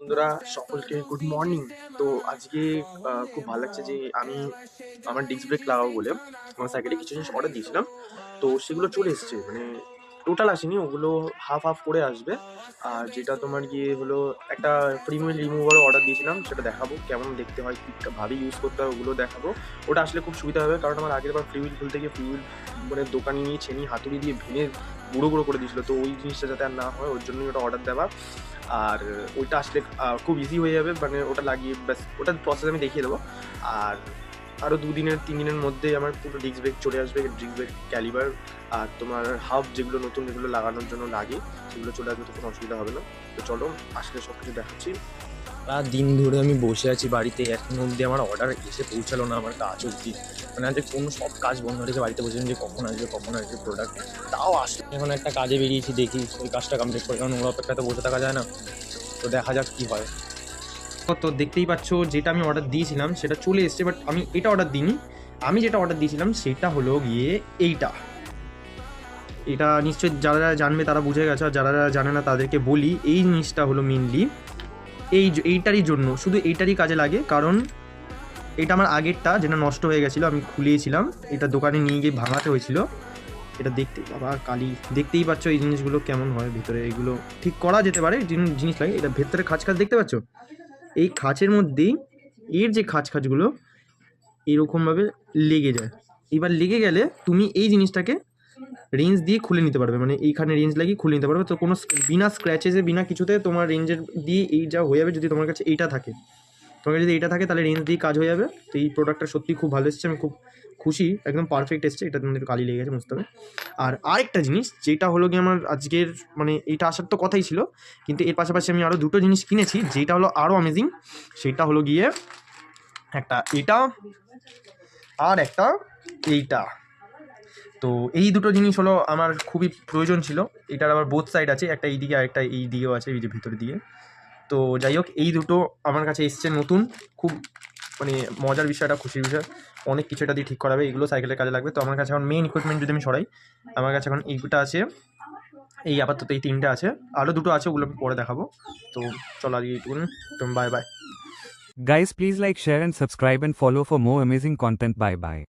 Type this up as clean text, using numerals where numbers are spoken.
বন্ধুরা সকলকে good morning. তো আজকে খুব ভালো লাগছে যে আমি আমার ডিস্ক ব্রেক লাগাবো বলে আমার সাইকেলে কিছু জিনিস অর্ডার দিয়েছিলাম। তো সেগুলো চলে এসছে, মানে টোটাল আসেনি, ওগুলো হাফ হাফ করে আসবে। আর যেটা তোমার গিয়ে হলো একটা ফ্রি হুইল রিমুভারও অর্ডার দিয়েছিলাম, সেটা দেখাবো কেমন দেখতে হয়, কী ভাবে ইউজ করতে হয় ওগুলো দেখাবো। ওটা আসলে খুব সুবিধা হবে, কারণ আমার আগের বার ফ্রি হুইল খুলতে গিয়ে ফ্রি হুইল মানে দোকানে নিয়ে ছেনি হাতুড়ি দিয়ে ভেঙে গুঁড়ো গুঁড়ো করে দিয়েছিলো। তো ওই জিনিসটা যাতে আর না হয় ওর জন্যই ওটা অর্ডার দেওয়া। আর ওইটা আসলে খুব ইজি হয়ে যাবে, মানে ওটা লাগিয়ে ব্যাস ওটার প্রসেস আমি দেখিয়ে দেবো। আর আরও 2-3 দিনের মধ্যেই আমার পুরো ডিস্ক ব্রেক চলে আসবে, ডিস্ক ব্রেক ক্যালিবার আর তোমার হাব যেগুলো নতুন যেগুলো লাগানোর জন্য লাগে সেগুলো চলে আসবে, তো কোনো অসুবিধা হবে না। তো চলো আসলে সব কিছু দেখাচ্ছি। সারা দিন ধরে আমি বসে আছি বাড়িতে, এখনো অবধি আমার অর্ডার এসে পৌঁছালো না আমার কাজ অবধি। মানে আজকে কোনো সব কাজ বন্ধ রেখে বাড়িতে বসে যে কখন আসবে প্রোডাক্ট, তাও আসলে এখন একটা কাজে বেরিয়েছি, দেখি ওই কাজটা কমপ্লিট করে, কারণ ওর অপেক্ষাতে বসে থাকা যায় না। তো দেখা যাক কী হয়। তো দেখতেই পাচ্ছ যেটা আমি অর্ডার দিয়েছিলাম সেটা চলে এসছে, বাট আমি এটা অর্ডার দিইনি। আমি যেটা অর্ডার দিয়েছিলাম সেটা হলো গিয়ে এইটা। এটা নিশ্চয়ই যারা জানবে তারা বুঝে গেছে, আর যারা জানে না তাদেরকে বলি, এই জিনিসটা হলো মেনলি এইটারই জন্য, শুধু এইটারই কাজে লাগে। কারণ এটা আমার আগেরটা যেটা নষ্ট হয়ে গেছিলো, আমি খুলিয়েছিলাম, এটা দোকানে নিয়ে গিয়ে ভাঙাতে হয়েছিল। এটা দেখতে বাবা কালি, দেখতেই পাচ্ছ এই জিনিসগুলো কেমন হয় ভিতরে, এগুলো ঠিক করা যেতে পারে, জিনিস লাগে। এটা ভেতরে খাঁজ দেখতে পাচ্ছ, এই খাঁচের মধ্যেই এর যে খাঁজগুলো এরকমভাবে লেগে যায়। এবার লেগে গেলে তুমি এই জিনিসটাকে রেঞ্জ দিয়ে খুলে নিতে পারবে, মানে এইখানে রেঞ্জ লাগিয়ে খুলে নিতে পারবে। তো কোনো বিনা স্ক্র্যাচেসে বিনা কিছুতে তোমার রেঞ্জের দিয়ে এই যা হয়ে যাবে। যদি তোমার কাছে এইটা থাকে, তোমার কাছে যদি এইটা থাকে তাহলে রেঞ্জ দিয়ে কাজ হয়ে যাবে। তো এই প্রোডাক্টটা সত্যি খুব ভালো এসেছে, আমি খুব খুশি, একদম পারফেক্ট এসছে। এটা তোমাদের কালি লেগে গেছে বুঝতে হবে। আর আরেকটা জিনিস যেটা হলো গিয়ে আমার আজকের মানে এইটা আসার তো কথাই ছিল, কিন্তু এর পাশাপাশি আমি আরও দুটো জিনিস কিনেছি যেটা হলো আরও অ্যামেজিং। সেটা হলো গিয়ে একটা এটা আর একটা এইটা। তো এই দুটো জিনিস হলো আমার খুবই প্রয়োজন ছিল। এটার আবার বোথ সাইড আছে, একটা এই দিকে আর একটা এই দিকেও আছে, এই যে ভিতরের দিকে। তো যাই হোক, এই দুটো আমার কাছে এসছে নতুন, খুব মানে মজার বিষয়টা, খুশির বিষয়। অনেক কিছু এটা দিয়ে ঠিক করাবে, এগুলো সাইকেলের কাজে লাগবে। তো আমার কাছে এখন মেইন ইকুইপমেন্ট যদি আমি সরাই, আমার কাছে এখন এইটা আছে, এই আপাতত এই তিনটে আছে, আরও দুটো আছে, ওগুলো আমি পরে দেখাবো। তো চলো আজকে এইটুকুন, তো bye bye. Guys, please like, share and subscribe and follow for more amazing content. Bye bye.